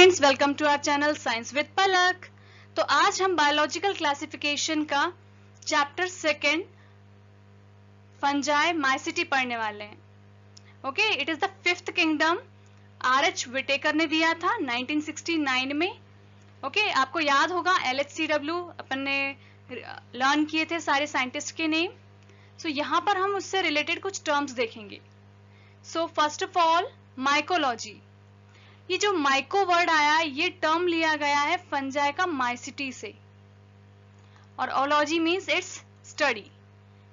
Friends, welcome to our channel science with Palak. तो आज हम बायोलॉजिकल क्लासिफिकेशन का चैप्टर सेकेंड फंजाई माइसिटी पढ़ने वाले हैं। Okay, it is the fifth kingdom. R H. Whittaker ने दिया था 1969 में। ओके, आपको याद होगा LHCW अपन ने लर्न किए थे सारे साइंटिस्ट के नेम। सो यहाँ पर हम उससे रिलेटेड कुछ टर्म्स देखेंगे। So first of all, mycology. ये जो माइको वर्ड आया, ये टर्म लिया गया है फंजाई का माइसिटी से, और ओलॉजी मींस इट्स स्टडी।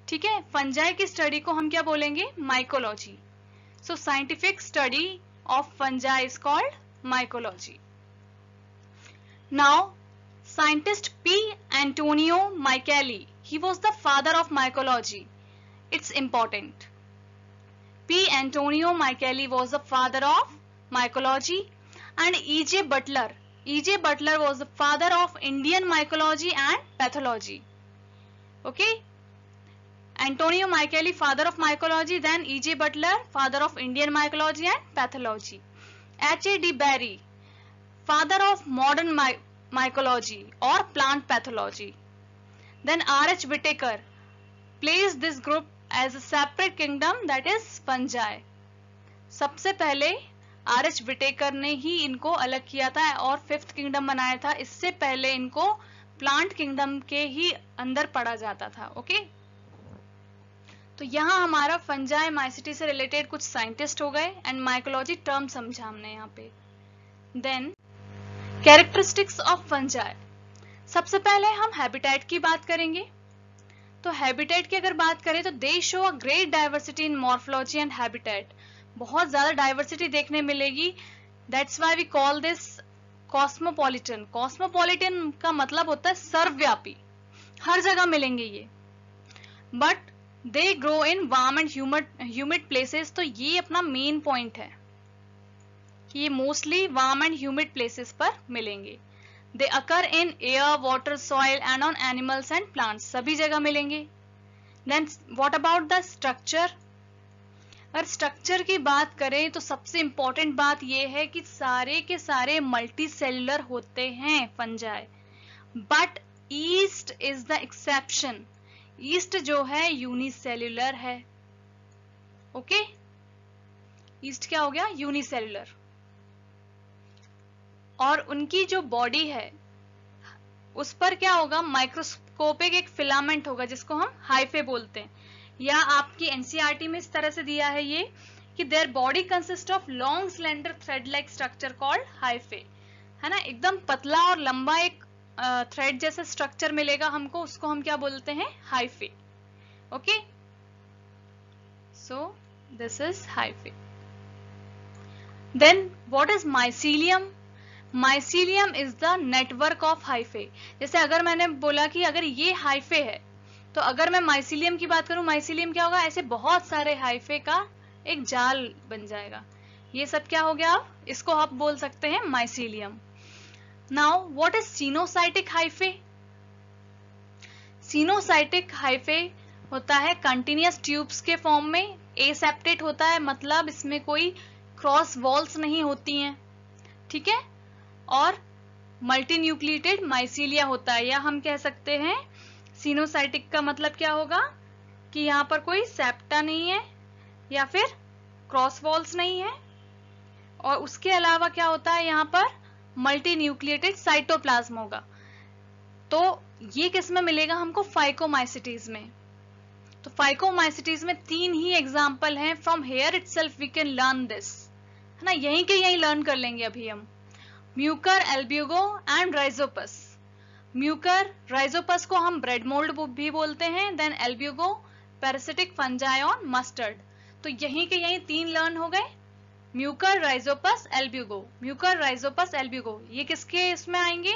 ठीक है, फंजाई की स्टडी को हम क्या बोलेंगे? Mycology. So scientific study of fungi is called mycology. Now scientist P. Antonio Micheli, he was the father of mycology. It's important. P. Antonio Micheli was the father of mycology, and E.J. Butler. E.J. Butler was the father of Indian mycology and pathology. Okay, Antonio Micheli, father of mycology, then E.J. Butler, father of Indian mycology and pathology. H.A.D. Barry, father of modern mycology or plant pathology. Then R.H. Whitaker placed this group as a separate kingdom, that is fungi. सबसे पहले R.H. Whittaker ने ही इनको अलग किया था और fifth kingdom बनाया था। इससे पहले इनको प्लांट किंगडम के ही अंदर पढ़ा जाता था। ओके, तो यहाँ हमारा फंजाई माइसिटी से रिलेटेड कुछ साइंटिस्ट हो गए एंड माइकोलॉजी टर्म समझा हमने यहाँ पे। Then characteristics of fungi. सबसे पहले हम हैबिटेट की बात करेंगे। तो हैबिटेट की अगर बात करें तो they show a great diversity in morphology and habitat. बहुत ज्यादा डाइवर्सिटी देखने मिलेगी। That's why we call this cosmopolitan. Cosmopolitan का मतलब होता है सर्वव्यापी, हर जगह मिलेंगे ये। But they grow in warm and humid places. तो ये अपना मेन पॉइंट है कि ये mostly warm and humid places पर मिलेंगे। They occur in air, water, soil and on animals and plants. सभी जगह मिलेंगे। Then what about the structure? अगर स्ट्रक्चर की बात करें तो सबसे इंपॉर्टेंट बात यह है कि सारे के सारे मल्टी सेल्युलर होते हैं fungi, but east is the exception. East जो है यूनिसेल्युलर है। ओके, ईस्ट क्या हो गया? यूनिसेल्युलर। और उनकी जो बॉडी है उस पर क्या होगा? माइक्रोस्कोपिक एक फिलामेंट होगा जिसको हम हाइफे बोलते हैं, या आपकी एनसीईआरटी में इस तरह से दिया है ये कि their body consist of long slender thread like structure called hyphae. है ना, एकदम पतला और लंबा एक थ्रेड जैसा स्ट्रक्चर मिलेगा हमको, उसको हम क्या बोलते हैं? Hyphae. Okay, so this is hyphae. Then what is mycelium? Mycelium is the network of hyphae. जैसे अगर मैंने बोला कि अगर ये हाइफे है, तो अगर मैं माइसीलियम की बात करूं, माइसीलियम क्या होगा? ऐसे बहुत सारे हाइफे का एक जाल बन जाएगा। ये सब क्या हो गया? इसको आप बोल सकते हैं mycelium. Now what is coenocytic hyphae? Coenocytic hyphae होता है कंटिन्यूअस ट्यूब्स के फॉर्म में। एसेप्टेट होता है, मतलब इसमें कोई क्रॉस वॉल्स नहीं होती हैं। ठीक है, और मल्टीन्यूक्लिएटेड माइसीलिया होता है, या हम कह सकते हैं सिनोसाइटिक का मतलब क्या होगा कि यहाँ पर कोई सेप्टा नहीं है या फिर क्रॉस वॉल्स नहीं है। और उसके अलावा क्या होता है, यहाँ पर मल्टी न्यूक्लिएटेड साइटोप्लाज्म होगा। तो ये किस में मिलेगा हमको? फाइकोमाइसिटीज में। तो फाइकोमाइसिटीज में 3 ही एग्जाम्पल हैं। From here itself we can learn this, है ना, यहीं के यहीं लर्न कर लेंगे अभी हम। Mucor, albugo and Rhizopus. Mucor, rhizopus को हम ब्रेड मोल्ड भी बोलते हैं। Then albugo, parasitic fungi on mustard. तो यहीं के यहीं 3 लर्न हो गए, mucor, rhizopus, albugo. Mucor, rhizopus, albugo, ये किसके इसमें आएंगे?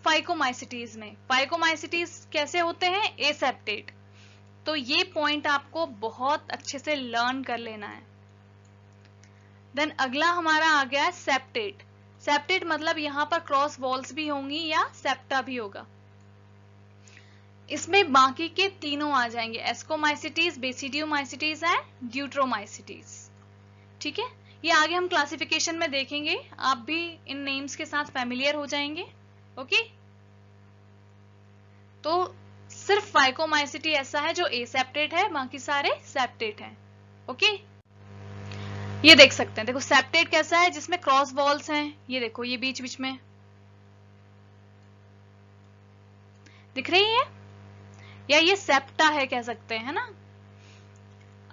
फाइकोमाइसिटीज में। फाइकोमाइसिटीज कैसे होते हैं? एसेप्टेट। तो ये पॉइंट आपको बहुत अच्छे से लर्न कर लेना है। देन अगला हमारा आ गया है सेप्टेट। सेप्टेट मतलब यहाँ पर क्रॉस वॉल्स भी होंगी या सेप्टा भी होगा। इसमें बाकी के तीनों आ जाएंगे, एस्कोमाइसिटीज, बेसिडियोमाइसिटीज एंड ड्यूट्रोमाइसिटीज। ठीक है, ये आगे हम क्लासिफिकेशन में देखेंगे, आप भी इन नेम्स के साथ फैमिलियर हो जाएंगे। ओके, तो सिर्फ फाइकोमाइसिटी ऐसा है जो एसेप्टेट है, बाकी सारे सेप्टेट हैं। ओके, ये देख सकते हैं, देखो सेप्टेट कैसा है, जिसमें क्रॉस वॉल्स हैं, ये देखो ये बीच बीच में दिख रही है, या ये सेप्टा है कह सकते हैं, है ना।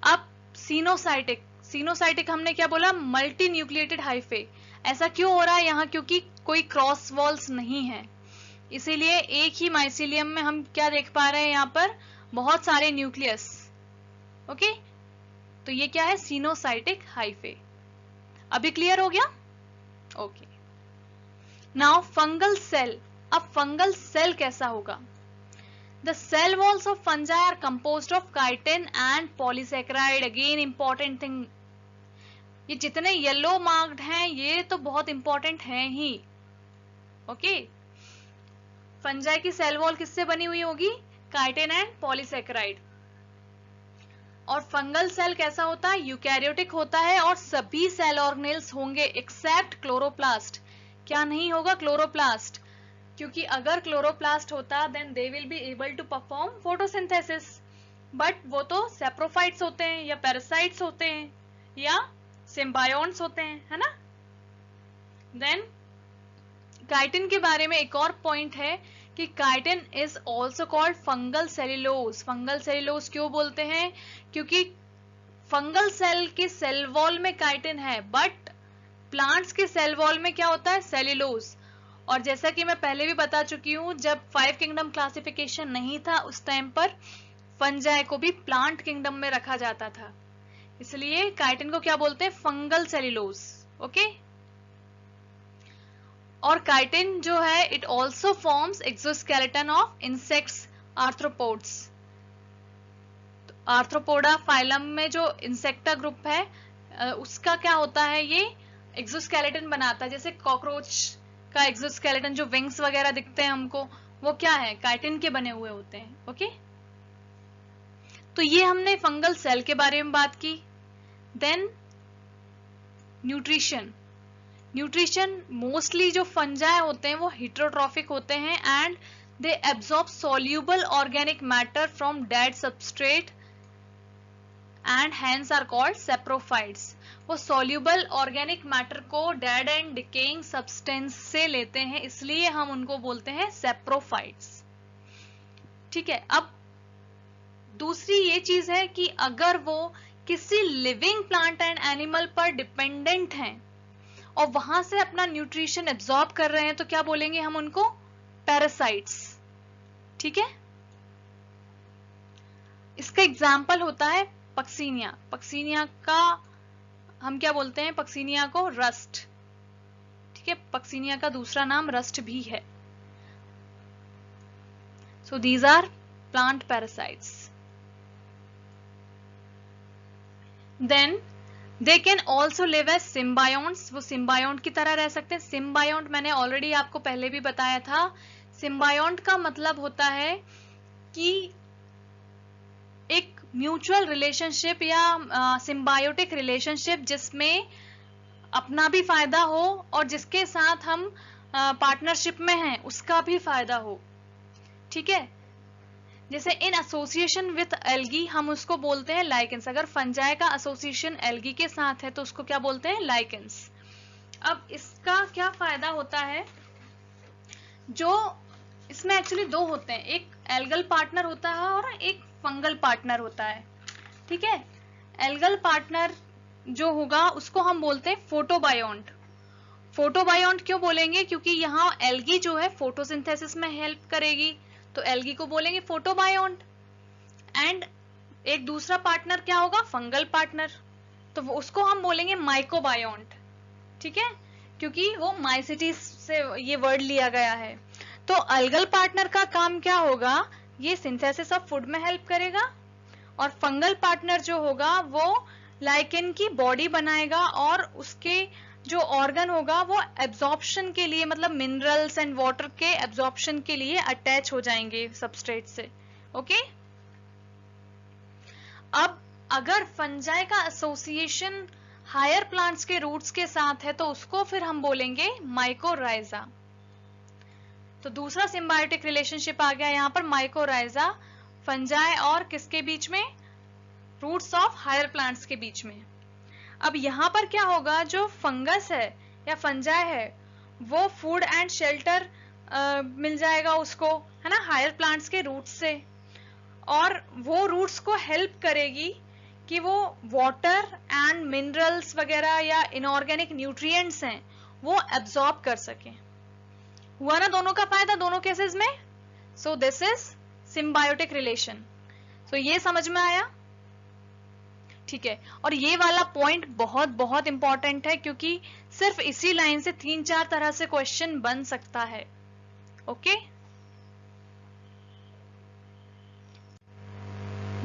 अब सिनोसाइटिक, सिनोसाइटिक हमने क्या बोला, मल्टी न्यूक्लिएटेड हाइफे। ऐसा क्यों हो रहा है यहाँ, क्योंकि कोई क्रॉस वॉल्स नहीं है, इसीलिए एक ही माइसिलियम में हम क्या देख पा रहे हैं, यहाँ पर बहुत सारे न्यूक्लियस। ओके, तो ये क्या है, सिनोसाइटिक हाइफे। अभी क्लियर हो गया। Okay, now fungal cell. अब फंगल सेल कैसा होगा, The cell walls of fungi are composed of chitin and polysaccharide. Again important thing, ये जितने येलो मार्क्ड हैं ये तो बहुत इंपॉर्टेंट हैं ही। ओके, फंजाई की सेल वॉल किससे बनी हुई होगी, काइटिन एंड पॉलीसैकेराइड। और फंगल सेल कैसा होता है, यूकैरियोटिक होता है, और सभी सेल ऑर्गेनेल्स होंगे एक्सेप्ट क्लोरोप्लास्ट। क्या नहीं होगा, क्लोरोप्लास्ट, क्योंकि अगर क्लोरोप्लास्ट होता then they will be able to perform photosynthesis, but वो तो सेप्रोफाइट्स होते हैं, या पैरासाइट्स होते हैं, या सिम्बायोन्ट्स होते हैं, है ना। देन काइटिन के बारे में एक और पॉइंट है कि chitin is also called fungal cellulose. Fungal cellulose क्यों बोलते हैं, क्योंकि फंगल सेल के सेल वॉल में काइटिन है, बट प्लांट्स के सेल वॉल में क्या होता है, सेल्यूलोज। और जैसा कि मैं पहले भी बता चुकी हूं, जब 5 किंगडम क्लासिफिकेशन नहीं था उस टाइम पर फंजाई को भी प्लांट किंगडम में रखा जाता था, इसलिए काइटिन को क्या बोलते हैं, फंगल सेल्यूलोज। ओके, और काइटिन जो है it also forms exoskeleton of insects, arthropods. Arthropoda phylum में जो इंसेक्टा ग्रुप है उसका क्या होता है, ये एक्सोस्केलेटन बनाता है। जैसे कॉकरोच का एक्सोस्केलेटन, जो विंग्स वगैरह दिखते हैं हमको, वो क्या है, काइटिन के बने हुए होते हैं। ओके, तो ये हमने फंगल सेल के बारे में बात की। Then nutrition. न्यूट्रिशन मोस्टली जो फंजाई होते हैं वो हेटेरोट्रॉफिक होते हैं and they absorb soluble organic matter from dead substrate and hence are called saprophytes. वो सॉल्यूबल ऑर्गेनिक मैटर को डेड एंड डिकेइंग सब्सटेंस से लेते हैं, इसलिए हम उनको बोलते हैं सेप्रोफाइट्स। ठीक है, अब दूसरी ये चीज है कि अगर वो किसी लिविंग प्लांट एंड एनिमल पर डिपेंडेंट हैं और वहां से अपना न्यूट्रिशन एब्जॉर्ब कर रहे हैं, तो क्या बोलेंगे हम उनको, पैरासाइट्स। ठीक है, इसका एग्जाम्पल होता है पक्सीनिया। पक्सीनिया का हम क्या बोलते हैं, पक्सीनिया को रस्ट। ठीक है, पक्सीनिया का दूसरा नाम रस्ट भी है। So these are plant parasites. Then they can also live as symbionts. वो सिम्बायोन्ट की तरह रह सकते हैं। सिम्बायोन्ट मैंने ऑलरेडी आपको पहले भी बताया था, सिम्बायोन्ट का मतलब होता है कि एक म्यूचुअल रिलेशनशिप या सिम्बायोटिक रिलेशनशिप जिसमें अपना भी फायदा हो और जिसके साथ हम पार्टनरशिप में हैं उसका भी फायदा हो। ठीक है, जैसे इन एसोसिएशन विथ एल्गी हम उसको बोलते हैं लाइकेंस। अगर फंजाई का एसोसिएशन एल्गी के साथ है तो उसको क्या बोलते हैं, लाइकेंस। अब इसका क्या फायदा होता है, जो इसमें एक्चुअली दो होते हैं, एक एल्गल पार्टनर होता है और एक फंगल पार्टनर होता है। ठीक है, एल्गल पार्टनर जो होगा उसको हम बोलते हैं फोटोबायोन्ट। फोटोबायोन्ट क्यों बोलेंगे, क्योंकि यहाँ एल्गी जो है फोटोसिंथेसिस में हेल्प करेगी, तो एल्गी को बोलेंगे फोटोबायोन्ट। एंड एक दूसरा पार्टनर क्या होगा, फंगल पार्टनर, तो उसको हम बोलेंगे माइकोबायोन्ट। ठीक है, क्योंकि वो माइसिटीज से ये वर्ड लिया गया है। तो अल्गल पार्टनर का काम क्या होगा, ये सिंथेसिस ऑफ फूड में हेल्प करेगा, और फंगल पार्टनर जो होगा वो लाइकेन की बॉडी बनाएगा और उसके जो ऑर्गन होगा वो एब्जॉर्प्शन के लिए, मतलब मिनरल्स एंड वाटर के एब्जॉर्प्शन के लिए अटैच हो जाएंगे सबस्ट्रेट से। ओके, अब अगर फंजाई का एसोसिएशन हायर प्लांट्स के रूट्स के साथ है तो उसको फिर हम बोलेंगे माइकोराइजा। तो दूसरा सिम्बायोटिक रिलेशनशिप आ गया यहाँ पर, माइकोराइजा फंजाई और किसके बीच में, रूट्स ऑफ हायर प्लांट्स के बीच में। अब यहाँ पर क्या होगा, जो फंगस है या फंजाई है वो फूड एंड शेल्टर मिल जाएगा उसको, है ना, हायर प्लांट्स के रूट्स से, और वो रूट्स को हेल्प करेगी कि वो वाटर एंड मिनरल्स वगैरह या इनऑर्गेनिक न्यूट्रिएंट्स हैं वो एब्जॉर्ब कर सके। हुआ ना दोनों का फायदा दोनों केसेस में। So this is symbiotic relation. So ये समझ में आया, ठीक है। और ये वाला पॉइंट बहुत बहुत इंपॉर्टेंट है क्योंकि सिर्फ इसी लाइन से 3-4 तरह से क्वेश्चन बन सकता है। Okay,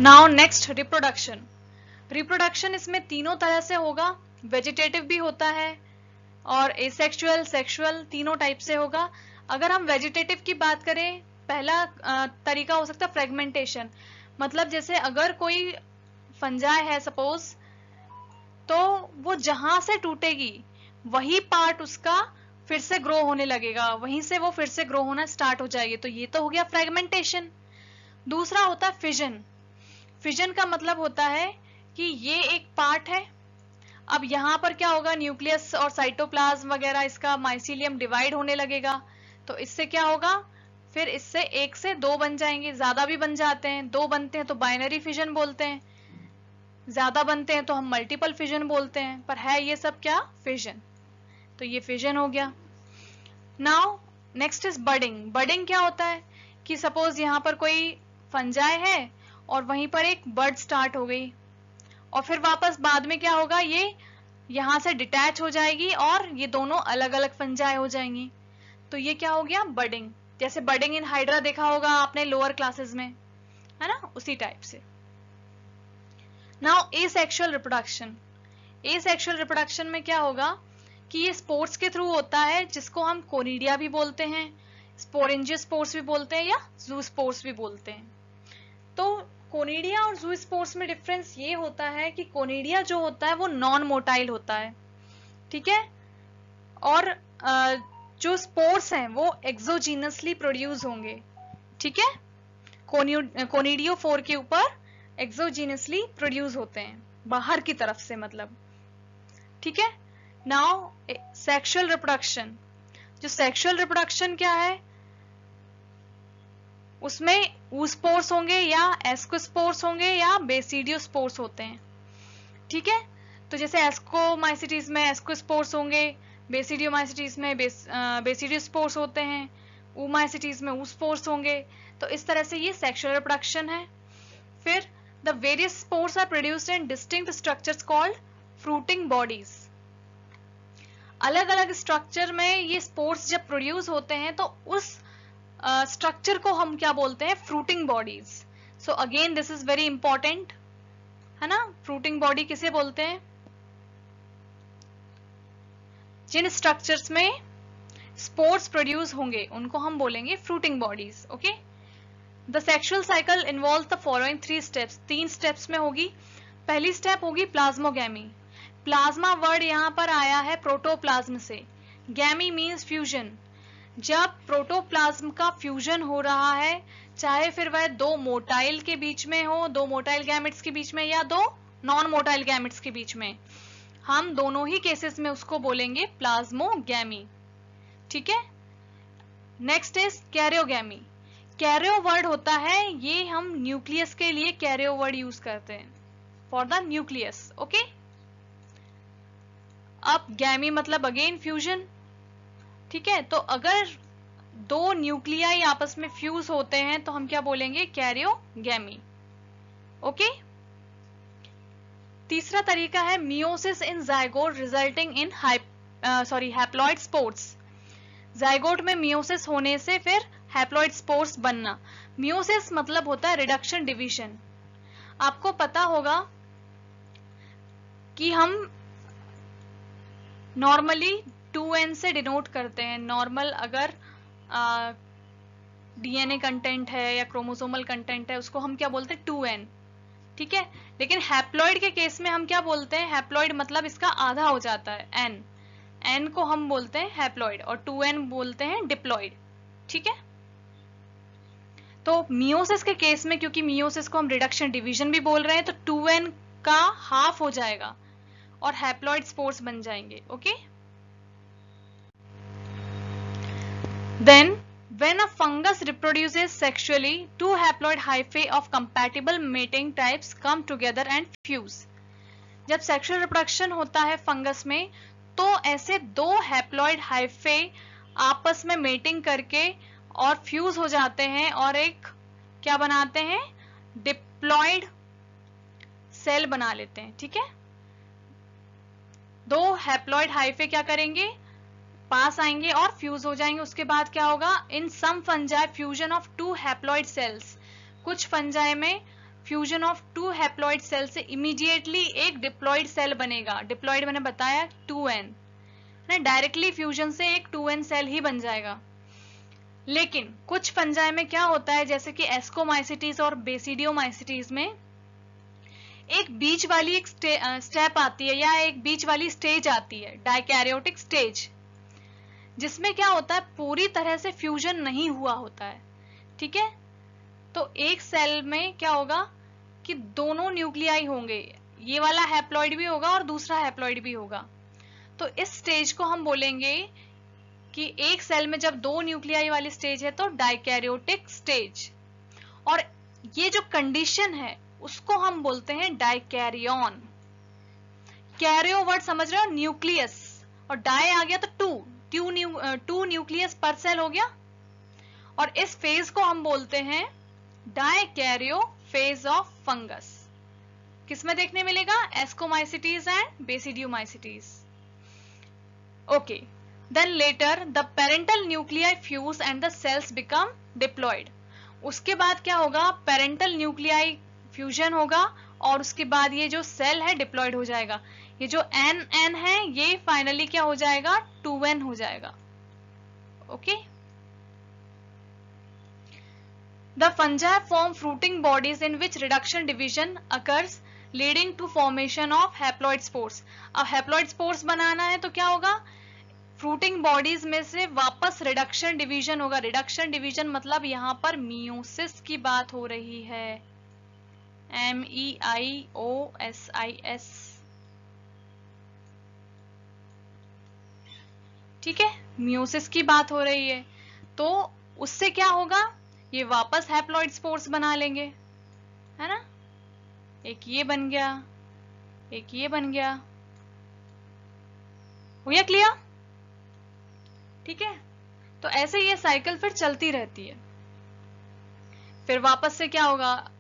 now next reproduction. Reproduction इसमें तीनों तरह से होगा, वेजिटेटिव भी होता है और एसेक्सुअल, सेक्सुअल, तीनों टाइप से होगा। अगर हम वेजिटेटिव की बात करें, पहला तरीका हो सकता है फ्रेगमेंटेशन, मतलब जैसे अगर कोई फंजाई है सपोज, तो वो जहां से टूटेगी वही पार्ट उसका फिर से ग्रो होने लगेगा, वहीं से वो फिर से ग्रो होना स्टार्ट हो जाएगी, तो ये तो हो गया फ्रेगमेंटेशन। दूसरा होता है फिजन। फिजन का मतलब होता है कि ये एक पार्ट है, अब यहां पर क्या होगा, न्यूक्लियस और साइटोप्लाज्म वगैरह इसका माइसीलियम डिवाइड होने लगेगा, तो इससे क्या होगा, फिर इससे एक से दो बन जाएंगे, ज्यादा भी बन जाते हैं, दो बनते हैं तो बाइनरी फिजन बोलते हैं, ज्यादा बनते हैं तो हम मल्टीपल फिजन बोलते हैं, पर है ये सब क्या, फिजन। तो ये फिजन हो गया। Now next is budding. Budding क्या होता है कि सपोज यहाँ पर कोई फंजाई है और वहीं पर एक बड स्टार्ट हो गई और फिर वापस बाद में क्या होगा, ये यहां से डिटैच हो जाएगी और ये दोनों अलग अलग फंजाई हो जाएंगी, तो ये क्या हो गया, बडिंग। जैसे बडिंग इन हाइड्रा देखा होगा आपने लोअर क्लासेस में, है ना, उसी टाइप से। Now asexual reproduction. Asexual reproduction में क्या होगा कि ये स्पोर्स के थ्रू होता है, जिसको हम कोनिडिया भी बोलते हैं, स्पोरेंजियोस्पोर्स भी बोलते हैं या ज़ूस्पोर्स भी बोलते हैं। तो कोनिडिया और ज़ूस्पोर्स में डिफरेंस ये होता है कि कोनिडिया जो होता है वो नॉन मोटाइल होता है, ठीक है, और जो स्पोर्स हैं वो एक्सोजीनसली प्रोड्यूस होंगे, ठीक है, कोनिडियोफोर के ऊपर एक्सोजीनसली प्रोड्यूस होते हैं, बाहर की तरफ से मतलब, ठीक है। Now sexual reproduction. जो सेक्सुअल रिप्रोडक्शन क्या है, उसमें ऊस्पोर्स होंगे या एस्कोस्पोर्स होंगे या बेसिडियोस्पोर्स होते हैं, ठीक है। तो जैसे एस्कोमाइसिटीज में एस्कोस्पोर्स होंगे, बेसिडियोमाइसिटीज में बेसिडियोस्पोर्स होते हैं, ऊमाइसिटीज में ऊस्पोर्स होंगे, तो इस तरह से ये सेक्सुअल रिप्रोडक्शन है। फिर the various spores are produced in distinct structures called fruiting bodies. अलग अलग स्ट्रक्चर में ये स्पोर्स जब प्रोड्यूस होते हैं तो उस स्ट्रक्चर को हम क्या बोलते हैं, fruiting bodies. So again this is very important, है ना, फ्रूटिंग बॉडी किसे बोलते हैं, जिन स्ट्रक्चर्स में स्पोर्स प्रोड्यूस होंगे उनको हम बोलेंगे fruiting bodies. Okay, the sexual cycle involve the following 3 steps. 3 steps में होगी। पहली स्टेप होगी प्लाज्मोगैमी। प्लाज्मा वर्ड यहाँ पर आया है प्रोटोप्लाज्म से, गैमी मीन्स फ्यूजन। जब प्रोटोप्लाज्म का फ्यूजन हो रहा है, चाहे फिर वह दो मोटाइल के बीच में हो, दो मोटाइल गैमेट्स के बीच में या दो नॉन मोटाइल गैमेट्स के बीच में, हम दोनों ही केसेस में उसको बोलेंगे प्लाज्मोगैमी, ठीक है। Next is karyogamy. Cairo word होता है, ये हम न्यूक्लियस के लिए कैरियो वर्ड यूज करते हैं, फॉर द न्यूक्लियस। ओके, अब गैमी मतलब अगेन फ्यूजन, ठीक है। तो अगर दो न्यूक्लियाई आपस में फ्यूज होते हैं तो हम क्या बोलेंगे, कैरियोगैमी। ओके, तीसरा तरीका है meiosis in zygote resulting in haploid spores. Zygote में मियोसिस होने से फिर हैप्लॉइड स्पोर्स बनना। मियोसिस मतलब होता है रिडक्शन डिवीजन। आपको पता होगा कि हम नॉर्मली 2n से डिनोट करते हैं। नॉर्मल अगर डीएनए कंटेंट है या क्रोमोसोमल कंटेंट है उसको हम क्या बोलते हैं, 2n, ठीक है। लेकिन हैप्लॉइड के केस में हम क्या बोलते हैं, हैप्लॉइड मतलब इसका आधा हो जाता है, एन, एन को हम बोलते हैं हैप्लॉइड और 2n बोलते हैं डिप्लॉइड, ठीक है। तो मियोसिस के केस में, क्योंकि मियोसिस को हम रिडक्शन डिवीजन भी बोल रहे हैं, तो 2n का हाफ हो जाएगा और हैप्लॉइड स्पोर्स बन जाएंगे, okay. Then when a fungus reproduces sexually, two haploid hyphae of compatible mating types come together and fuse. जब सेक्सुअल रिप्रोडक्शन होता है फंगस में, तो ऐसे दो हैप्लॉइड हाइफे आपस में मेटिंग करके और फ्यूज हो जाते हैं और एक क्या बनाते हैं, डिप्लॉइड सेल बना लेते हैं, ठीक है। दो हैप्लॉइड हाइफे क्या करेंगे, पास आएंगे और फ्यूज हो जाएंगे। उसके बाद क्या होगा, in some fungi fusion of two haploid cells, कुछ फंजाई में fusion of two haploid cell से इमीडिएटली एक डिप्लॉइड सेल बनेगा। डिप्लॉइड मैंने बताया 2n, डायरेक्टली फ्यूजन से एक 2n सेल ही बन जाएगा। लेकिन कुछ फंजाई में क्या होता है, जैसे कि एस्कोमाइसिटीज और बेसिडियोमाइसिटीज में एक बीच वाली एक स्टेप आती है या एक बीच वाली स्टेज आती है, डाइकैरियोटिक स्टेज, जिसमें क्या होता है, पूरी तरह से फ्यूजन नहीं हुआ होता है, ठीक है। तो एक सेल में क्या होगा कि दोनों न्यूक्लियाई होंगे, ये वाला हैप्लॉइड भी होगा और दूसरा हैप्लॉइड भी होगा। तो इस स्टेज को हम बोलेंगे कि एक सेल में जब दो न्यूक्लियाई वाली स्टेज है तो डाइकैरियोटिक स्टेज, और ये जो कंडीशन है उसको हम बोलते हैं डाइकैरियन। कैरियो वर्ड समझ रहे हो, न्यूक्लियस, और डाई आ गया तो टू न्यूक्लियस पर सेल हो गया, और इस फेज को हम बोलते हैं डाइकैरियो फेज ऑफ फंगस। किसमें देखने मिलेगा, ascomycetes and basidiomycetes, okay. Then later the parental nuclei fuse and the cells become diploid. उसके बाद क्या होगा, पेरेंटल न्यूक्लियाई फ्यूजन होगा और उसके बाद ये जो सेल है डिप्लॉइड हो जाएगा। ये जो n है ये फाइनली क्या हो जाएगा, 2n हो जाएगा, okay. The fungi form fruiting bodies in which reduction division occurs, leading to formation of haploid spores. अब haploid spores बनाना है तो क्या होगा, फ्रूटिंग बॉडीज में से वापस रिडक्शन डिवीजन होगा। रिडक्शन डिवीजन मतलब यहां पर मियोसिस की बात हो रही है, MEIOSIS, ठीक है, मियोसिस की बात हो रही है। तो उससे क्या होगा, ये वापस हैप्लॉइड स्पोर्स बना लेंगे, है ना। एक ये बन गया, एक ये बन गया, हो गया क्लियर, ठीक है। तो ऐसे ये साइकिल फिर चलती रहती है। फिर वापस से क्या होगा,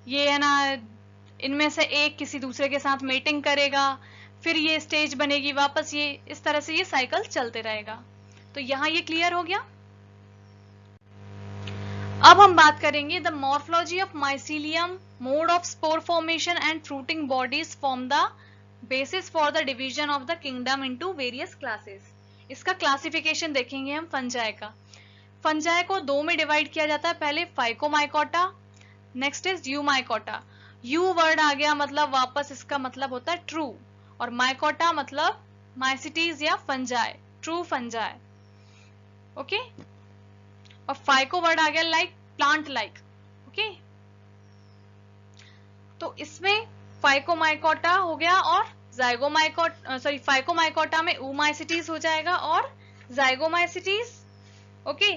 ये है ना, इनमें से एक किसी दूसरे के साथ मेटिंग करेगा, फिर ये स्टेज बनेगी वापस, ये इस तरह से ये साइकिल चलते रहेगा। तो यहां ये क्लियर हो गया। अब हम बात करेंगे the morphology of mycelium, mode of spore formation and fruiting bodies form the basis for the division of the kingdom into various classes. इसका क्लासिफिकेशन देखेंगे हम फंजाई का। फंजाई को दो में डिवाइड किया जाता है, पहले फाइकोमाइकोटा, नेक्स्ट इज यूमाइकोटा। यू वर्ड आ गया मतलब वापस इसका मतलब होता है ट्रू, और माइकोटा मतलब माइसिटीज या फंजाई, ट्रू फंजाई, ओके। और फाइको वर्ड आ गया लाइक, प्लांट लाइक, ओके। तो इसमें फाइकोमाइकोटा हो गया और फाइकोमाइकोटा में oomaicites हो जाएगा और zygomaicites, ओके।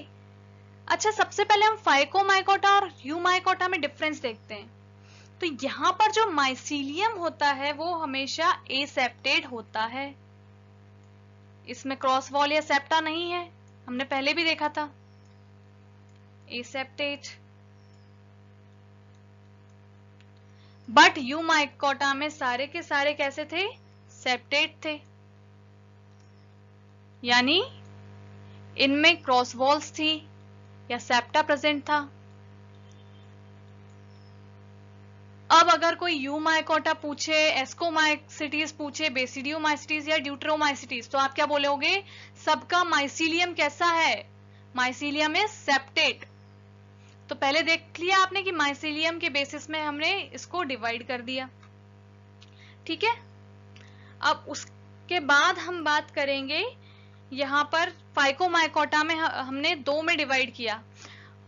अच्छा, सबसे पहले हम फाइकोमाइकोटा और यूमाइकोटा में डिफरेंस देखते हैं। तो यहां पर जो माइसीलियम होता है वो हमेशा एसेप्टेड होता है, इसमें क्रॉस वॉल या सेप्टा नहीं है, हमने पहले भी देखा था, एसेप्टेड। बट यूमाइकोटा में सारे के सारे कैसे थे, सेप्टेड थे, यानी इनमें क्रॉस वॉल्स थी या सेप्टा प्रेजेंट था। अब अगर कोई यूमाइकोटा पूछे, एस्कोमाइसिटीज पूछे, बेसिडियोमाइसिटीज या ड्यूटेरोमाइसिटीज, तो आप क्या बोलोगे, सबका माइसीलियम कैसा है, माइसीलियम इज सेप्टेड। तो पहले देख लिया आपने कि माइसीलियम के बेसिस में हमने इसको डिवाइड कर दिया, ठीक है। अब उसके बाद हम बात करेंगे, यहाँ पर फाइकोमाइकोटा में हमने दो में डिवाइड किया,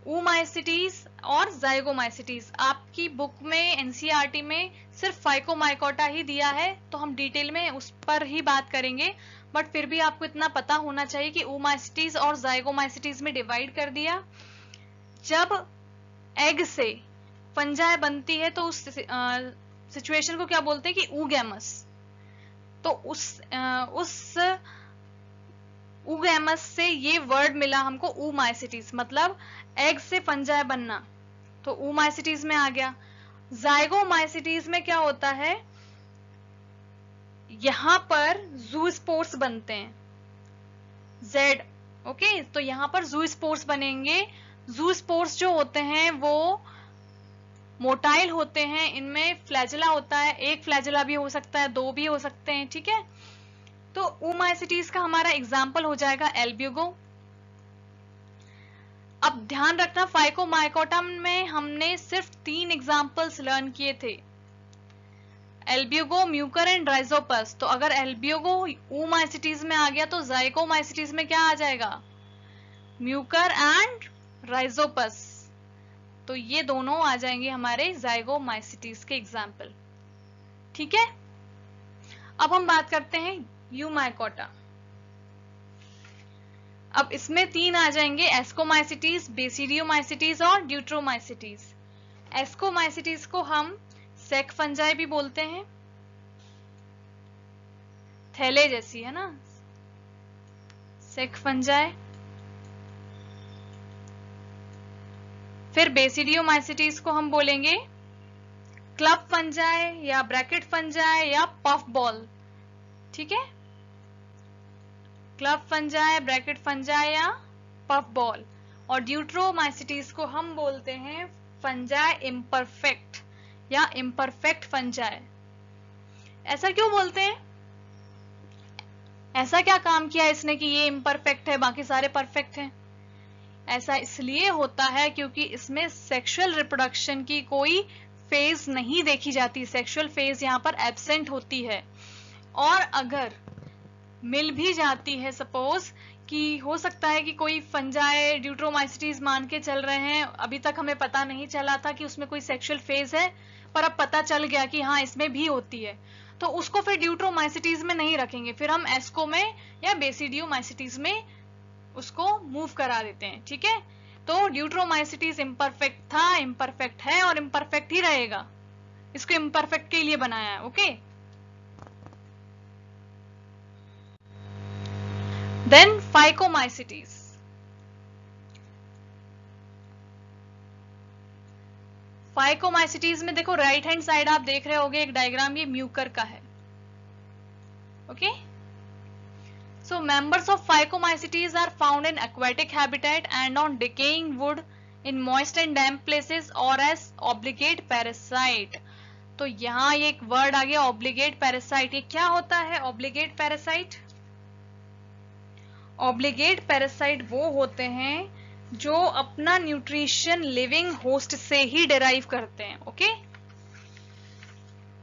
oomacetes और zygomacetes। आपकी बुक में एनसीईआरटी में सिर्फ फाइकोमाइकोटा ही दिया है, तो हम डिटेल में उस पर ही बात करेंगे, बट फिर भी आपको इतना पता होना चाहिए कि oomacetes और zygomacetes में डिवाइड कर दिया। जब एग से फंजाई बनती है तो उस सिचुएशन को क्या बोलते हैं कि oogamous। तो उस oogamous से ये वर्ड मिला हमको oomacetes, मतलब एग से फंजाई बनना, तो oomacetes में आ गया। zygomacetes में क्या होता है, यहां पर जूस्पोर्स बनते हैं, Z, ओके। तो यहां पर जूस्पोर्स बनेंगे। जूस्पोर्स जो होते हैं वो मोटाइल होते हैं, इनमें फ्लैजेला होता है, एक फ्लैजेला भी हो सकता है, दो भी हो सकते हैं, ठीक है। तो oomacetes का हमारा एग्जाम्पल हो जाएगा एल्ब्यूगो। अब ध्यान रखना, फाइकोमाइकोटा में हमने सिर्फ 3 एग्जाम्पल्स लर्न किए थे, एल्ब्यूगो, म्यूकर एंड राइजोपस। तो अगर एल्ब्यूगो oomacetes में आ गया तो zygomacetes में क्या आ जाएगा, म्यूकर एंड राइजोपस। तो ये दोनों आ जाएंगे हमारे zygomacetes के एग्जाम्पल, ठीक है। अब हम बात करते हैं यूमाइकोटा। अब इसमें 3 आ जाएंगे, एस्कोमाइसिटीज, बेसिडियोमाइसिटीज और ड्यूट्रोमाइसिटीज। एस्कोमाइसिटीज को हम सेक फंजाई भी बोलते हैं, थैले जैसी है ना, सेक फंजाई। फिर बेसिडियोमाइसिटीज को हम बोलेंगे क्लब फंजाई या ब्रैकेट फंजाई या पफ बॉल, ठीक है। क्लब फंजाई, ब्रैकेट फंजाई या पफ बॉल। और ड्यूट्रोमाइसिटीज को हम बोलते हैं फंजाई इम्परफेक्ट या इम्परफेक्ट फंजाई। ऐसा क्यों बोलते हैं, ऐसा क्या काम किया इसने कि ये इम्परफेक्ट है बाकी सारे परफेक्ट हैं? ऐसा इसलिए होता है क्योंकि इसमें सेक्सुअल रिप्रोडक्शन की कोई फेज नहीं देखी जाती, सेक्सुअल फेज यहाँ पर एब्सेंट होती है। और अगर मिल भी जाती है, सपोज कि हो सकता है कि कोई फंजाई ड्यूट्रोमाइसिटीज मान के चल रहे हैं, अभी तक हमें पता नहीं चला था कि उसमें कोई सेक्सुअल फेज है, पर अब पता चल गया कि हाँ इसमें भी होती है, तो उसको फिर ड्यूट्रोमाइसिटीज में नहीं रखेंगे, फिर हम एस्को में या बेसिडियोमाइसिटीज में उसको मूव करा देते हैं, ठीक है। तो ड्यूट्रोमाइसिटीज इम्परफेक्ट था, इम्परफेक्ट है और इम्परफेक्ट ही रहेगा, इसको इम्परफेक्ट के लिए बनाया है, ओके। Then phycomycetes. फाइकोमाइसिटीज में देखो राइट हैंड साइड आप देख रहे होगे एक डायग्राम, ये म्यूकर का है, okay. So members of Phycomycetes are found in aquatic habitat and on decaying wood in moist and damp places or as obligate parasite। तो यहाँ ये एक वर्ड आ गया obligate parasite। ये क्या होता है obligate parasite? obligate parasite वो होते हैं जो अपना न्यूट्रिशन लिविंग होस्ट से ही डिराइव करते हैं, ओके।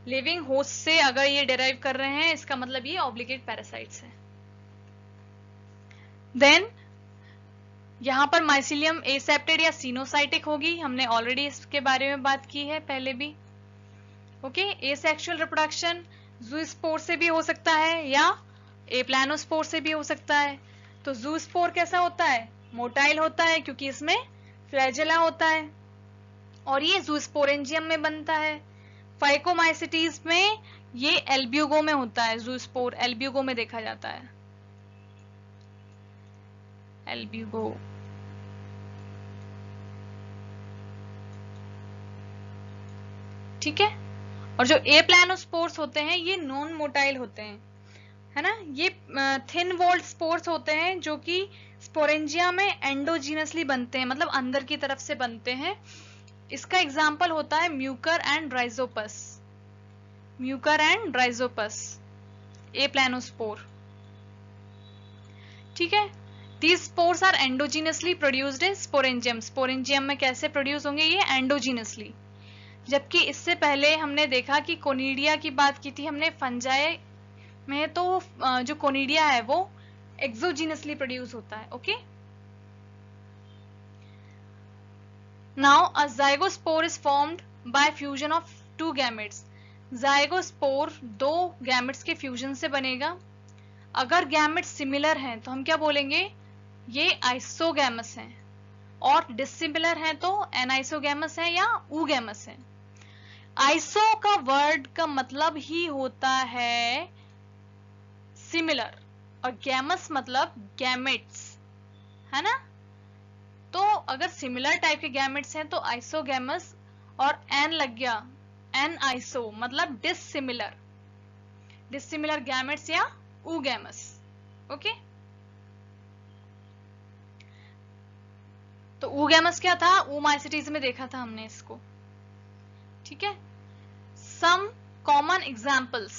लिविंग होस्ट से अगर ये डिराइव कर रहे हैं इसका मतलब ये obligate parasites है। देन यहां पर माइसिलियम एसेप्टेड या सिनोसाइटिक होगी, हमने ऑलरेडी इसके बारे में बात की है पहले भी, ओके। एसेक्सुअल रिप्रोडक्शन जूस्पोर से भी हो सकता है या एप्लानोस्पोर से भी हो सकता है। तो जूस्पोर कैसा होता है, मोटाइल होता है क्योंकि इसमें फ्लैजेला होता है और ये जूस्पोरेंजियम में बनता है। फाइकोमाइसिटीज में ये एल्ब्यूगो में होता है, जूस्पोर एल्ब्यूगो में देखा जाता है, एल्ब्यूगो। ठीक है। और जो एप्लानोस्पोर्स होते हैं ये नॉन मोटाइल होते हैं, है ना। ये थिन वॉल्ड स्पोर्स होते हैं जो कि स्पोरेंजिया में एंडोजीनसली बनते हैं, मतलब अंदर की तरफ से बनते हैं। इसका एग्जाम्पल होता है Mucor and Rhizopus, Mucor and Rhizopus aplanospore, ठीक है। These spores are endogenously produced in sporangium. Sporangium में कैसे प्रोड्यूस होंगे? ये एंडोजीनसली। जबकि इससे पहले हमने देखा कि कोनिडिया की बात की थी हमने फंजाई में, तो जो कोनिडिया है वो एक्सोजीनसली प्रोड्यूस होता है। Okay, now a zygospore is formed by fusion of two gametes. zygospore दो गैमेट्स के फ्यूजन से बनेगा। अगर गैमेट्स सिमिलर हैं तो हम क्या बोलेंगे? ये आइसोगैमस हैं, और डिसिमिलर हैं तो एनाइसोगैमस है या ऊगैमस है। आइसो का वर्ड का मतलब ही होता है सिमिलर, और गैमस मतलब गैमेट्स, है ना। तो अगर सिमिलर टाइप के गैमेट्स हैं तो आइसोगैमस, और एन लग गया, एन आइसो मतलब डिसिमिलर, डिसिमिलर गैमेट्स या ऊगैमस। ओके, तो ऊगैमस क्या था? ऊमाइसिटीज में देखा था हमने इसको। ठीक है, some common examples,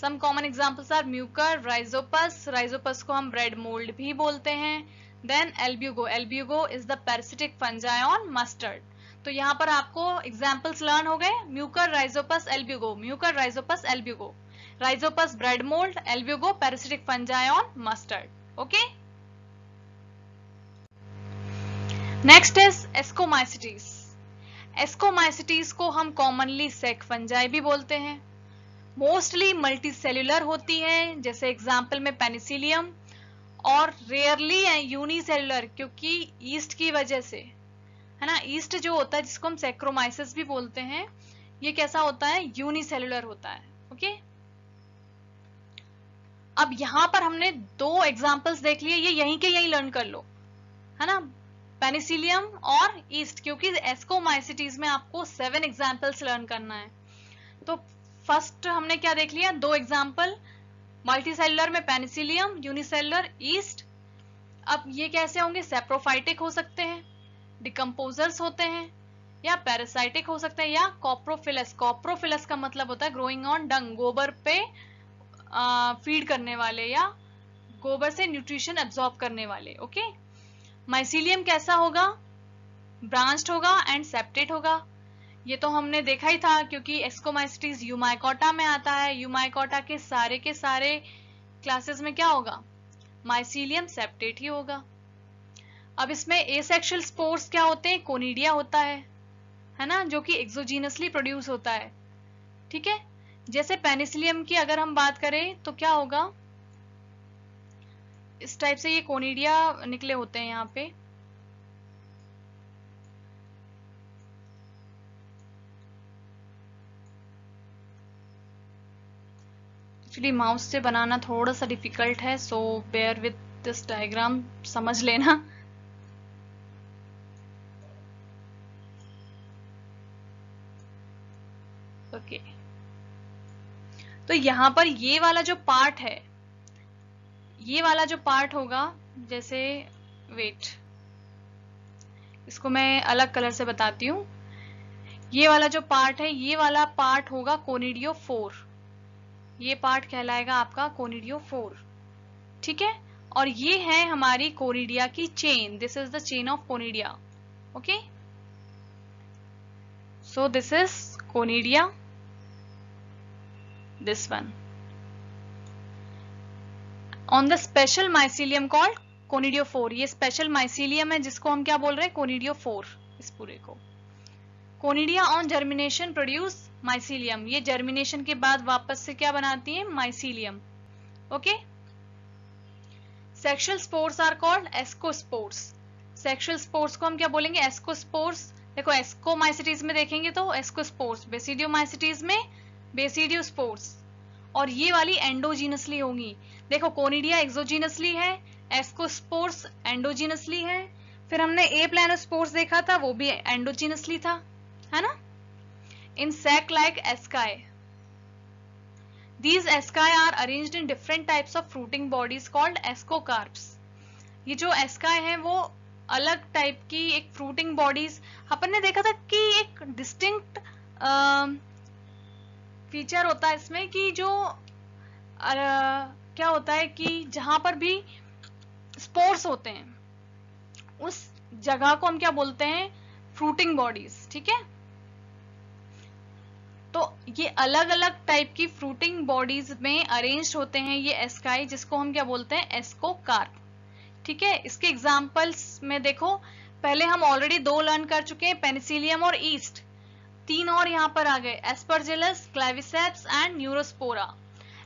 some common examples are mucor, rhizopus, rhizopus को हम ब्रेड मोल्ड भी बोलते हैं। Then albugo, albugo is the parasitic fungi on mustard. तो यहाँ पर आपको एग्जाम्पल्स लर्न हो गए, mucor, rhizopus, albugo, mucor, rhizopus, albugo, rhizopus bread mould, albugo parasitic fungi on mustard. Okay, next is ascomycetes. Ascomycetes को हम कॉमनली सेक fungi भी बोलते हैं। मोस्टली मल्टीसेल्युलर होती है, जैसे एग्जाम्पल में पेनिसिलियम, और रेयरली यूनिसेल्युलर, क्योंकि ईस्ट की वजह से, है ना। ईस्ट जो होता है जिसको हम सैक्रोमाइसिस भी बोलते हैं, ये कैसा होता है? यूनिसेल्युलर होता है। ओके, अब यहां पर हमने दो एग्जांपल्स देख लिए, ये यहीं के यहीं लर्न कर लो, है ना, पेनिसिलियम और ईस्ट, क्योंकि एस्कोमाइसिटीज में आपको 7 एग्जांपल्स लर्न करना है। तो फर्स्ट हमने क्या देख लिया? दो एग्जांपल, मल्टीसेल्युलर में पेनिसिलियम, यूनिसेल्युलर ईस्ट। अब ये कैसे होंगे? सेप्रोफाइटिक हो सकते हैं, डिकम्पोजर्स होते हैं, या पैरासाइटिक हो सकते हैं, या कॉप्रोफिलस। कॉप्रोफिलस का मतलब होता है ग्रोइंग ऑन डंग, गोबर पे फीड करने वाले या गोबर से न्यूट्रिशन एब्जॉर्ब करने वाले। ओके, माइसीलियम कैसा होगा? ब्रांच्ड होगा एंड सेप्टेट होगा। ये तो हमने देखा ही था, क्योंकि एस्कोमाइसिटीज यूमाइकोटा में आता है। यूमाइकोटा के सारे क्लासेस में क्या होगा? माइसीलियम सेप्टेट ही होगा। अब इसमें एसेक्सुअल स्पोर्स क्या होते हैं? कोनिडिया होता है ना, जो कि एक्सोजीनसली प्रोड्यूस होता है। ठीक है, जैसे पेनिसिलियम की अगर हम बात करें तो क्या होगा? इस टाइप से ये कोनिडिया निकले होते हैं यहाँ पे। एक्चुअली माउस से बनाना थोड़ा सा डिफिकल्ट है, सो बेयर विद दिस डायग्राम, समझ लेना। ओके, तो यहां पर ये वाला जो पार्ट है, ये वाला जो पार्ट होगा, जैसे वेट, इसको मैं अलग कलर से बताती हूँ। ये वाला जो पार्ट है, ये वाला पार्ट होगा कोनिडियोफोर। ये पार्ट कहलाएगा आपका कोनिडियोफोर। ठीक है, और ये है हमारी कोनिडिया की chain. This is the chain of conidia. Okay, so this is conidia, this one on the special mycelium called conidiophore। ये स्पेशल माइसीलियम है जिसको हम क्या बोल रहे हैं? कोनिडियोफोर। इस पूरे को conidia on germination produce mycelium. ये जर्मिनेशन के बाद वापस से क्या बनाती है? Mycelium. Okay, sexual spores are called ascospores. Sexual spores को हम क्या बोलेंगे? एस्कोस्पोर्स। देखो, एस्कोमाइसिटीज में देखेंगे तो एस्कोस्पोर्स, बेसिडियोमाइसिटीज में बेसिडियोस्पोर्स, और ये वाली एंडोजीनसली होंगी। देखो, कोनिडिया एक्सोजीनसली है, एस्कोस्पोर्स एंडोजीनसली है, फिर हमने ए प्लानोस्पोर्स देखा था, वो भी एंडोजीनसली था, है ना। इन sac like ASCII, these ASCII are arranged in different types of fruiting bodies called ascocarps. ये जो एस्काई है वो अलग टाइप की एक फ्रूटिंग बॉडीज, अपन ने देखा था कि एक डिस्टिंक्ट फीचर होता है इसमें कि जो क्या होता है कि जहां पर भी स्पोर्स होते हैं, उस जगह को हम क्या बोलते हैं, फ्रूटिंग बॉडीज। ठीक है, तो ये अलग अलग टाइप की फ्रूटिंग बॉडीज में अरेंज्ड होते हैं ये एस्काई, जिसको हम क्या बोलते हैं, एस्कोकार्प। ठीक है, इसके एग्जांपल्स में देखो, पहले हम ऑलरेडी 2 लर्न कर चुके हैं, पेनिसिलियम और ईस्ट। 3 और यहाँ पर आ गए, Aspergillus, Claviceps and Neurospora.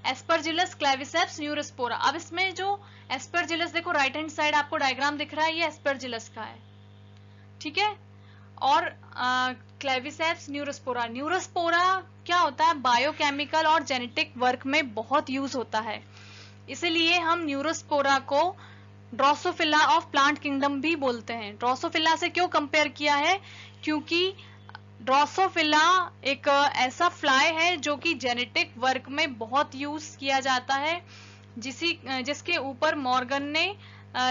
Aspergillus, Claviceps, Neurospora. अब इसमें जो एस्परजिलस देखो, राइट हैंड साइड आपको डायग्राम दिख रहा है, ये एस्परजिलस का है। ठीक है, और क्लेविसेप्स, न्यूरोस्पोरा। न्यूरोस्पोरा क्या होता है, बायोकेमिकल और जेनेटिक वर्क में बहुत यूज होता है, इसलिए हम न्यूरोस्पोरा को ड्रोसोफिला ऑफ प्लांट किंगडम भी बोलते हैं। ड्रोसोफिला से क्यों कंपेयर किया है, क्योंकि ड्रोसोफिला एक ऐसा फ्लाई है जो कि जेनेटिक वर्क में बहुत यूज किया जाता है, जिसके ऊपर मॉर्गन ने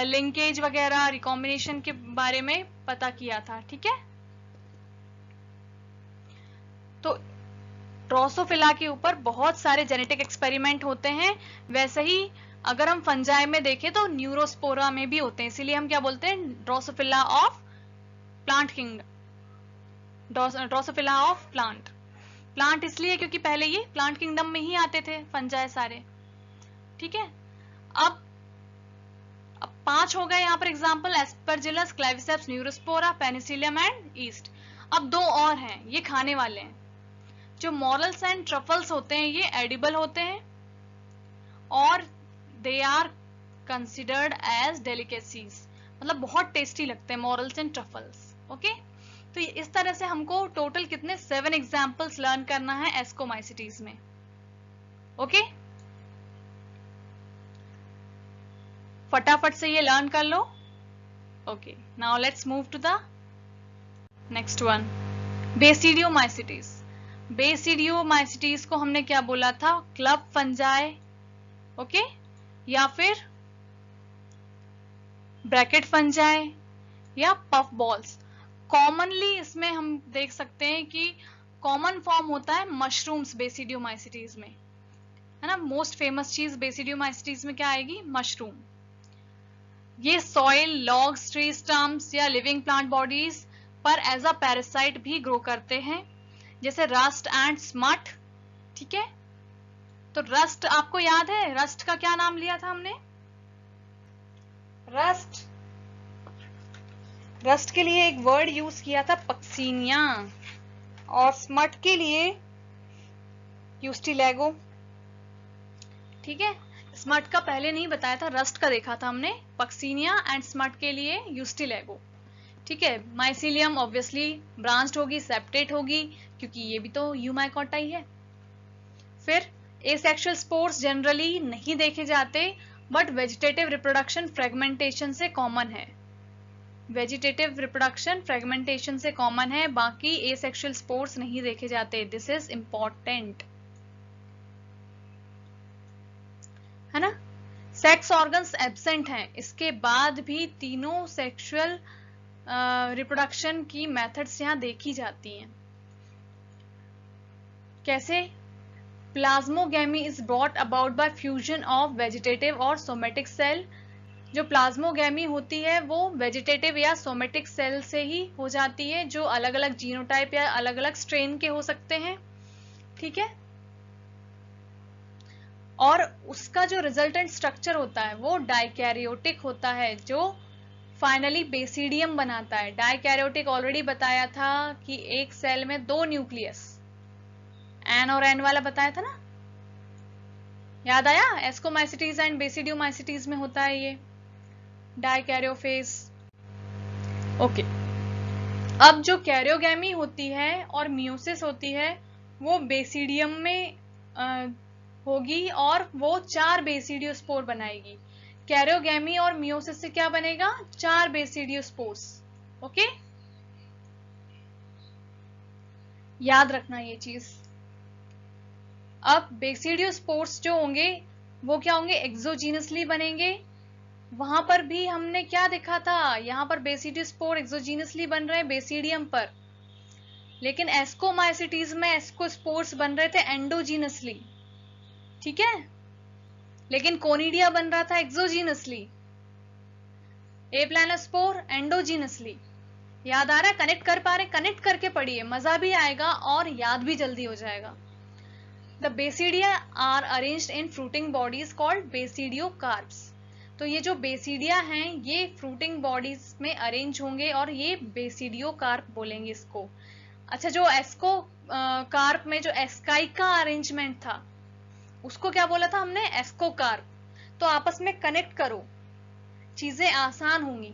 लिंकेज वगैरह रिकॉम्बिनेशन के बारे में पता किया था। ठीक है, तो ड्रोसोफिला के ऊपर बहुत सारे जेनेटिक एक्सपेरिमेंट होते हैं। वैसे ही अगर हम फंजाई में देखें तो न्यूरोस्पोरा में भी होते हैं, इसीलिए हम क्या बोलते हैं, Drosophila of plant kingdom, Drosophila of plant इसलिए क्योंकि पहले ये प्लांट किंगडम में ही आते थे फंजाई सारे। ठीक है, अब 5 हो गए यहाँ पर example, Aspergillus, Claviceps, Neurospora, Penicillium and east. अब 2 और हैं, ये खाने वाले हैं। जो मॉरल्स एंड ट्रफल्स होते हैं ये एडिबल होते हैं और they are considered as delicacies, मतलब बहुत टेस्टी लगते हैं मॉरल्स एंड ट्रफल्स। ओके, तो इस तरह से हमको टोटल कितने 7 एग्जाम्पल्स लर्न करना है एस्कोमाइसिटीज में। ओके, फटाफट से ये लर्न कर लो। Okay, now let's move to the next one, basidiomycetes. Basidiomycetes को हमने क्या बोला था, क्लब फंजाई, ओके, या फिर ब्रैकेट फंजाई या पफ बॉल्स। कॉमनली इसमें हम देख सकते हैं कि कॉमन फॉर्म होता है मशरूम्स बेसिडियोमाइसिटीज में, है ना। मोस्ट फेमस चीज बेसिडियोमाइसिटीज में क्या आएगी, मशरूम। ये सॉइल, लॉग्स, ट्री स्टम्प्स या लिविंग प्लांट बॉडीज पर एज अ पैरासाइट भी ग्रो करते हैं, जैसे रस्ट एंड स्मट। ठीक है, तो रस्ट आपको याद है, रस्ट का क्या नाम लिया था हमने, रस्ट के लिए एक वर्ड यूज किया था पक्सीनिया, और स्मट के लिए यूस्टिलेगो। ठीक है, स्मट का पहले नहीं बताया था, रस्ट का देखा था हमने, पक्सीनिया एंड स्मट के लिए यूस्टिलेगो। ठीक है, माइसिलियम ऑब्वियसली ब्रांच्ड होगी, सेप्टेट होगी, क्योंकि ये भी तो यूमाइकोटा ही है। फिर एसेक्सुअल स्पोर्स जनरली नहीं देखे जाते, बट वेजिटेटिव रिप्रोडक्शन फ्रेगमेंटेशन से कॉमन है। वेजिटेटिव रिप्रोडक्शन फ्रेगमेंटेशन से कॉमन है, बाकी एसेक्सुअल स्पोर्स नहीं देखे जाते। दिस इज इंपॉर्टेंट, है ना। सेक्स ऑर्गन्स एब्सेंट हैं, इसके बाद भी तीनों सेक्सुअल रिप्रोडक्शन की मेथड्स यहां देखी जाती हैं। कैसे, plasmogamy is brought about by fusion of vegetative और सोमेटिक सेल। जो प्लाज्मोगैमी होती है वो वेजिटेटिव या सोमेटिक सेल से ही हो जाती है, जो अलग अलग जीनोटाइप या अलग अलग स्ट्रेन के हो सकते हैं। ठीक है, और उसका जो रिजल्टेंट स्ट्रक्चर होता है वो डाइकैरियोटिक होता है, जो फाइनली बेसिडियम बनाता है। डाइकैरियोटिक ऑलरेडी बताया था कि एक सेल में 2 न्यूक्लियस, एन और एन वाला बताया था ना, याद आया, एस्कोमाइसिटीज एंड बेसिडियोमाइसिटीज में होता है ये डाइकैरियोफेज। ओके, अब जो कैरियोगैमी होती है और मियोसिस होती है वो बेसिडियम में होगी और वो 4 बेसिडियोस्पोर बनाएगी। कैरियोगैमी और मियोसिस से क्या बनेगा, 4 बेसिडियोस्पोर्स। ओके, याद रखना ये चीज। अब बेसिडियोस्पोर्स जो होंगे वो क्या होंगे, एक्सोजीनसली बनेंगे। वहां पर भी हमने क्या देखा था, यहां पर बेसिडियोस्पोर एक्सोजीनसली बन रहे हैं बेसिडियम पर, लेकिन एस्कोमाइसिटीज में एस्कोस्पोर्स बन रहे थे एंडोजीनसली। ठीक है, लेकिन कोनिडिया बन रहा था एक्सोजीनसली। एप्लानोस्पोर एंडोजीनसली। याद आ रहा है? कनेक्ट कर पा रहे? कनेक्ट करके पढ़िए, मजा भी आएगा और याद भी जल्दी हो जाएगा। The basidia are arranged in fruiting bodies called basidiocarps. तो ये जो बेसिडिया हैं ये फ्रूटिंग बॉडीज में अरेंज होंगे और ये बेसिडियोकार्प बोलेंगे इसको। अच्छा, जो एस्को कार्प में जो एस्काइका अरेंजमेंट था उसको क्या बोला था हमने? एस्कोकार्प। तो आपस में कनेक्ट करो, चीजें आसान होंगी।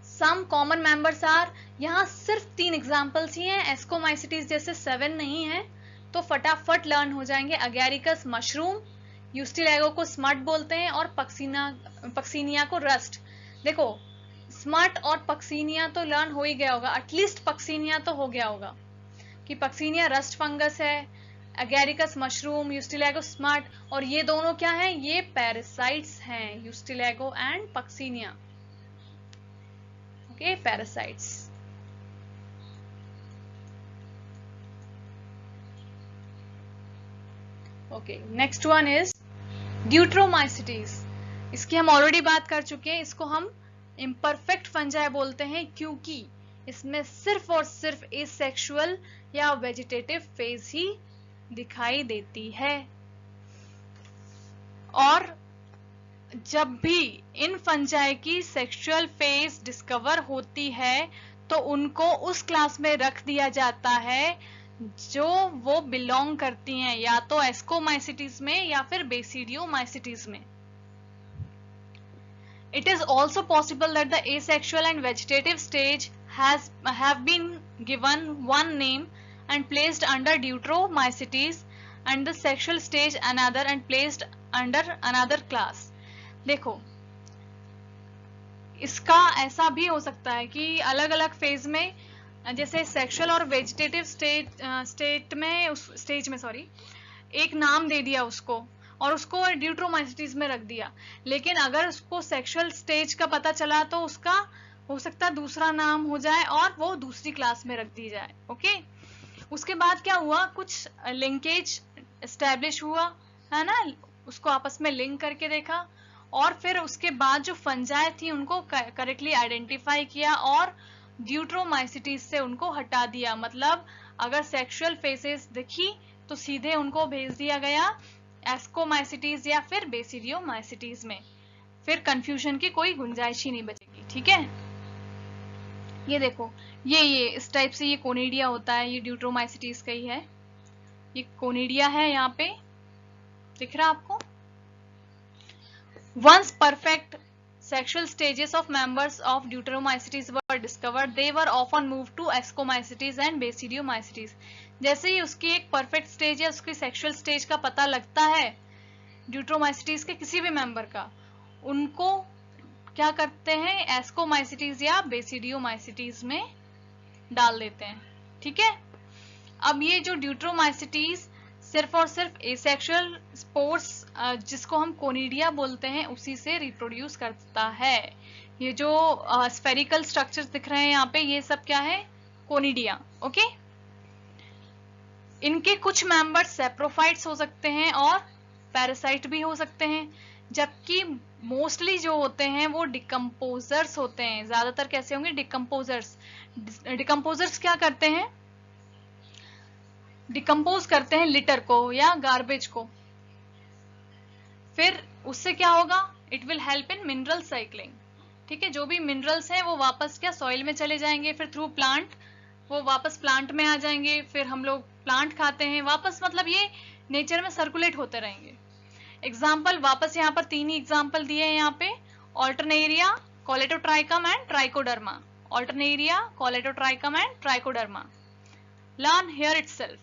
सम कॉमन मेंबर्स आर, यहाँ सिर्फ 3 एग्जांपल्स ही हैं, एस्कोमाइसिटीज जैसे 7 नहीं है, तो फटाफट लर्न हो जाएंगे। अगैरिकस मशरूम, यूस्टिलेगो को स्मट बोलते हैं और पक्सीनिया को रस्ट। देखो स्मट और पक्सीनिया तो लर्न हो ही गया होगा, एटलीस्ट पक्सीनिया तो हो गया होगा कि पक्सीनिया रस्ट फंगस है, अगैरिकस मशरूम, यूस्टिलेगो स्मट, और ये दोनों क्या है? ये पैरासाइट्स हैं, Ustilago and Puccinia. Okay, parasites. Okay, next one is deuteromycetes. इसकी हम ऑलरेडी बात कर चुके हैं। इसको हम इम्परफेक्ट फंजाई बोलते हैं क्योंकि इसमें सिर्फ और सिर्फ एसेक्सुअल या वेजिटेटिव फेज ही दिखाई देती है। और जब भी इन फंजाई की सेक्सुअल फेज डिस्कवर होती है तो उनको उस क्लास में रख दिया जाता है जो वो बिलोंग करती हैं, या तो एस्कोमाइसिटीज में या फिर बेसिडियोमाइसिटीज में। It is also possible that the asexual and vegetative stage have been given one name and placed under Deuteromycetes, and the sexual stage another and placed under another class. देखो, इसका ऐसा भी हो सकता है कि अलग अलग फेज में, जैसे सेक्सुअल और वेजिटेटिव स्टेज में एक नाम दे दिया उसको और उसको ड्यूट्रोमाइसिटीज में रख दिया, लेकिन अगर उसको सेक्सुअल स्टेज का पता चला तो उसका हो सकता है दूसरा नाम हो जाए और वो दूसरी क्लास में रख दी जाए। ओके, उसके बाद क्या हुआ? कुछ लिंकेज एस्टेब्लिश हुआ है ना, उसको आपस में लिंक करके देखा और फिर उसके बाद जो फंजाई थी उनको करेक्टली आइडेंटिफाई किया और ड्यूट्रोमाइसिटीज से उनको हटा दिया। मतलब अगर सेक्सुअल फेसेस दिखी तो सीधे उनको भेज दिया गया एस्कोमाइसिटीज या फिर बेसिडियोमाइसिटीज में, फिर कंफ्यूजन की कोई गुंजाइश ही नहीं बचेगी। ठीक है, ये देखो, ये इस टाइप से ये कोनिडिया होता है, ये ड्यूट्रोमाइसिटीज का ही है, ये कोनिडिया है, यहाँ पे दिख रहा आपको। Once perfect sexual stages of members of Deuteromycetes were discovered, they were often moved to Ascomycetes and Basidiomycetes. जैसे ही उसकी एक परफेक्ट स्टेज या उसकी सेक्सुअल स्टेज का पता लगता है ड्यूट्रोमाइसिटीज के किसी भी मेंबर का, उनको क्या करते हैं? एस्कोमाइसिटीज या बेसिडियोमाइसिटीज में डाल देते हैं। ठीक है, अब ये जो ड्यूट्रोमाइसिटीज सिर्फ और सिर्फ एसेक्सुअल स्पोर्स, जिसको हम कोनिडिया बोलते हैं, उसी से रिप्रोड्यूस करता है। ये जो स्फेरिकल स्ट्रक्चर्स दिख रहे हैं यहाँ पे, ये सब क्या है? कोनिडिया। ओके, इनके कुछ मेंबर्स सेप्रोफाइट्स हो सकते हैं और पैरासाइट भी हो सकते हैं, जबकि मोस्टली जो होते हैं वो डिकम्पोजर्स होते हैं। ज्यादातर कैसे होंगे? डिकम्पोजर्स। डिकम्पोजर्स क्या करते हैं? डिकम्पोज करते हैं लिटर को या गार्बेज को, फिर उससे क्या होगा? It will help in mineral cycling. ठीक है, जो भी मिनरल्स हैं वो वापस क्या सॉइल में चले जाएंगे, फिर थ्रू प्लांट वो वापस प्लांट में आ जाएंगे, फिर हम लोग प्लांट खाते हैं वापस, मतलब ये नेचर में सर्कुलेट होते रहेंगे। एग्जाम्पल वापस यहाँ पर 3 ही एग्जाम्पल दिए हैं यहाँ पे, Alternaria, Colletotrichum and trichoderma. Alternaria, Colletotrichum and trichoderma. Learn here itself,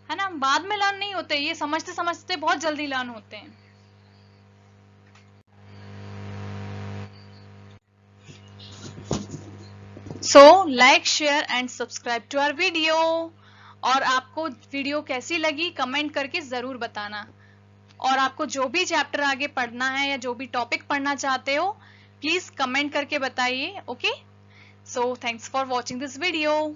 है ना, बाद में लर्न नहीं होते, ये समझते समझते बहुत जल्दी लर्न होते हैं। So like, share and subscribe to our video. और आपको वीडियो कैसी लगी कमेंट करके जरूर बताना, और आपको जो भी चैप्टर आगे पढ़ना है या जो भी टॉपिक पढ़ना चाहते हो प्लीज कमेंट करके बताइए। Okay, so thanks for watching this video.